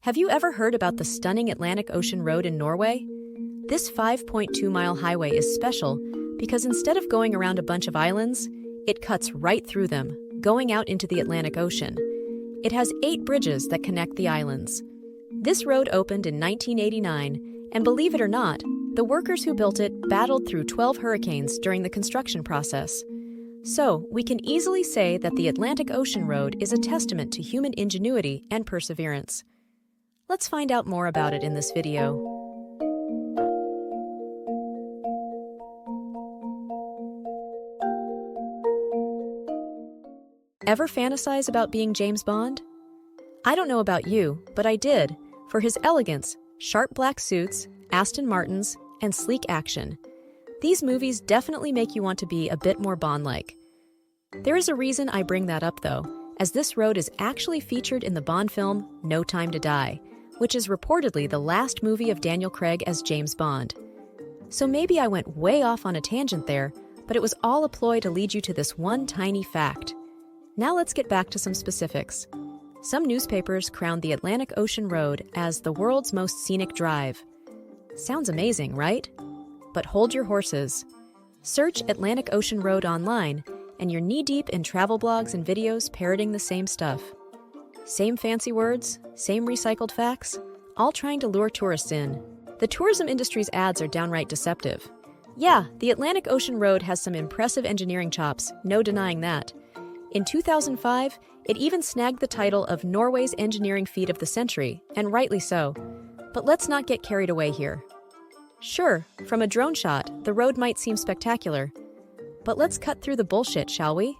Have you ever heard about the stunning Atlantic Ocean Road in Norway? This 5.2-mile highway is special because instead of going around a bunch of islands, it cuts right through them, going out into the Atlantic Ocean. It has 8 bridges that connect the islands. This road opened in 1989, and believe it or not, the workers who built it battled through 12 hurricanes during the construction process. So, we can easily say that the Atlantic Ocean Road is a testament to human ingenuity and perseverance. Let's find out more about it in this video. Ever fantasize about being James Bond? I don't know about you, but I did, for his elegance, sharp black suits, Aston Martins, and sleek action. These movies definitely make you want to be a bit more Bond-like. There is a reason I bring that up, though, as this road is actually featured in the Bond film No Time to Die, which is reportedly the last movie of Daniel Craig as James Bond. So maybe I went way off on a tangent there, but it was all a ploy to lead you to this one tiny fact. Now let's get back to some specifics. Some newspapers crowned the Atlantic Ocean Road as the world's most scenic drive. Sounds amazing, right? But hold your horses. Search Atlantic Ocean Road online, and you're knee-deep in travel blogs and videos parroting the same stuff. Same fancy words, same recycled facts, all trying to lure tourists in. The tourism industry's ads are downright deceptive. Yeah, the Atlantic Ocean Road has some impressive engineering chops, no denying that. In 2005, it even snagged the title of Norway's engineering feat of the century, and rightly so. But let's not get carried away here. Sure, from a drone shot, the road might seem spectacular. But let's cut through the bullshit, shall we?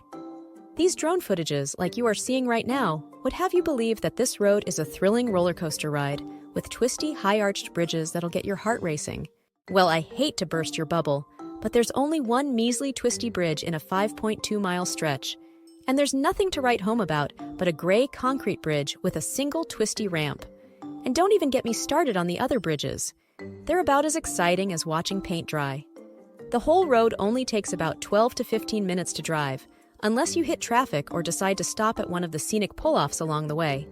These drone footages, like you are seeing right now, would have you believe that this road is a thrilling roller coaster ride with twisty, high-arched bridges that'll get your heart racing. Well, I hate to burst your bubble, but there's only one measly twisty bridge in a 5.2-mile stretch. And there's nothing to write home about but a gray concrete bridge with a single twisty ramp. And don't even get me started on the other bridges. They're about as exciting as watching paint dry. The whole road only takes about 12 to 15 minutes to drive, unless you hit traffic or decide to stop at one of the scenic pull-offs along the way.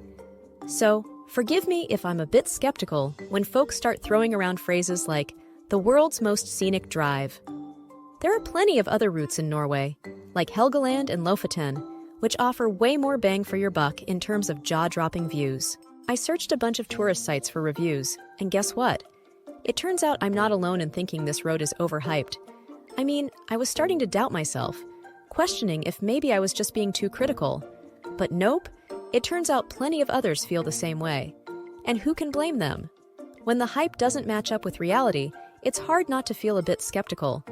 So, forgive me if I'm a bit skeptical when folks start throwing around phrases like, the world's most scenic drive. There are plenty of other routes in Norway, like Helgeland and Lofoten, which offer way more bang for your buck in terms of jaw-dropping views. I searched a bunch of tourist sites for reviews, and guess what? It turns out I'm not alone in thinking this road is overhyped. I mean, I was starting to doubt myself, questioning if maybe I was just being too critical. But nope, it turns out plenty of others feel the same way. And who can blame them? When the hype doesn't match up with reality, it's hard not to feel a bit skeptical.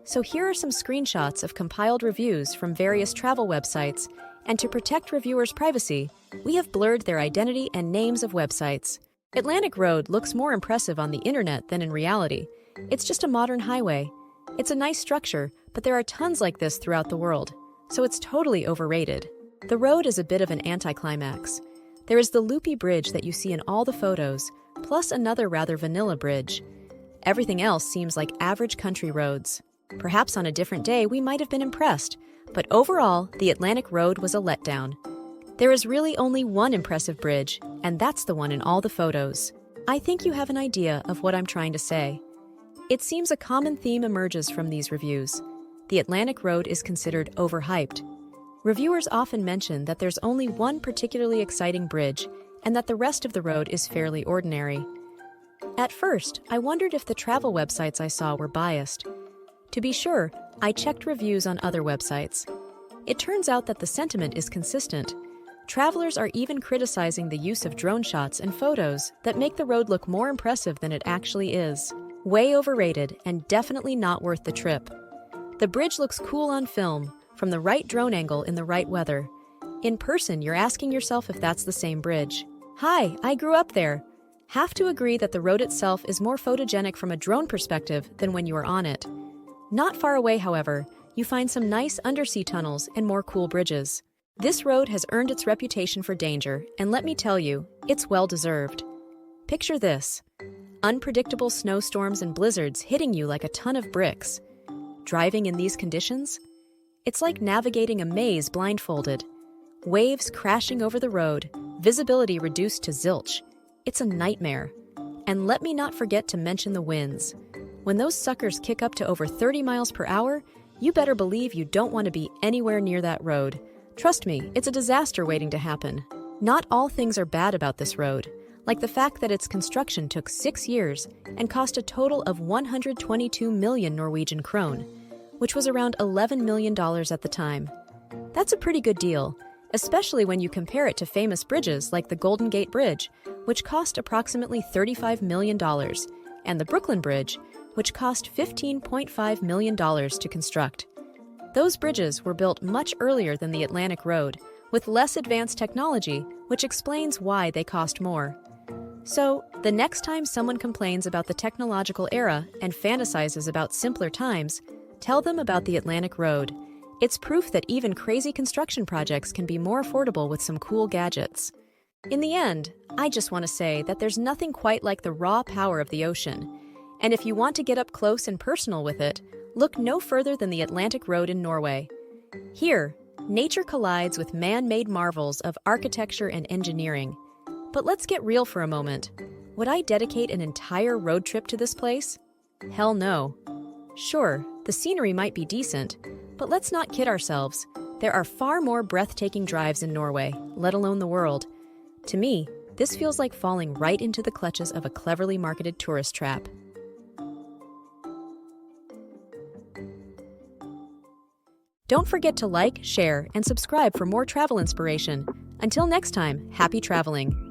So here are some screenshots of compiled reviews from various travel websites, and to protect reviewers' privacy, we have blurred their identity and names of websites. Atlantic Road looks more impressive on the internet than in reality. It's just a modern highway. It's a nice structure, but there are tons like this throughout the world, so it's totally overrated. The road is a bit of an anticlimax. There is the loopy bridge that you see in all the photos, plus another rather vanilla bridge. Everything else seems like average country roads. Perhaps on a different day we might have been impressed, but overall, the Atlantic Road was a letdown. There is really only one impressive bridge, and that's the one in all the photos. I think you have an idea of what I'm trying to say. It seems a common theme emerges from these reviews. The Atlantic Road is considered overhyped. Reviewers often mention that there's only one particularly exciting bridge and that the rest of the road is fairly ordinary. At first, I wondered if the travel websites I saw were biased. To be sure, I checked reviews on other websites. It turns out that the sentiment is consistent. Travelers are even criticizing the use of drone shots and photos that make the road look more impressive than it actually is. Way overrated and definitely not worth the trip. The bridge looks cool on film, from the right drone angle in the right weather. In person, you're asking yourself if that's the same bridge. Hi, I grew up there. Have to agree that the road itself is more photogenic from a drone perspective than when you are on it. Not far away, however, you find some nice undersea tunnels and more cool bridges. This road has earned its reputation for danger, and let me tell you, it's well-deserved. Picture this. Unpredictable snowstorms and blizzards hitting you like a ton of bricks. Driving in these conditions? It's like navigating a maze blindfolded. Waves crashing over the road, visibility reduced to zilch. It's a nightmare. And let me not forget to mention the winds. When those suckers kick up to over 30 miles per hour, you better believe you don't want to be anywhere near that road. Trust me, it's a disaster waiting to happen. Not all things are bad about this road, like the fact that its construction took 6 years and cost a total of 122 million Norwegian krone, which was around $11 million at the time. That's a pretty good deal, especially when you compare it to famous bridges like the Golden Gate Bridge, which cost approximately $35 million, and the Brooklyn Bridge, which cost $15.5 million to construct. Those bridges were built much earlier than the Atlantic Road, with less advanced technology, which explains why they cost more. So, the next time someone complains about the technological era and fantasizes about simpler times, tell them about the Atlantic Road. It's proof that even crazy construction projects can be more affordable with some cool gadgets. In the end, I just want to say that there's nothing quite like the raw power of the ocean. And if you want to get up close and personal with it, look no further than the Atlantic Road in Norway. Here, nature collides with man-made marvels of architecture and engineering. But let's get real for a moment. Would I dedicate an entire road trip to this place? Hell no. Sure, the scenery might be decent, but let's not kid ourselves. There are far more breathtaking drives in Norway, let alone the world. To me, this feels like falling right into the clutches of a cleverly marketed tourist trap. Don't forget to like, share, and subscribe for more travel inspiration. Until next time, happy traveling.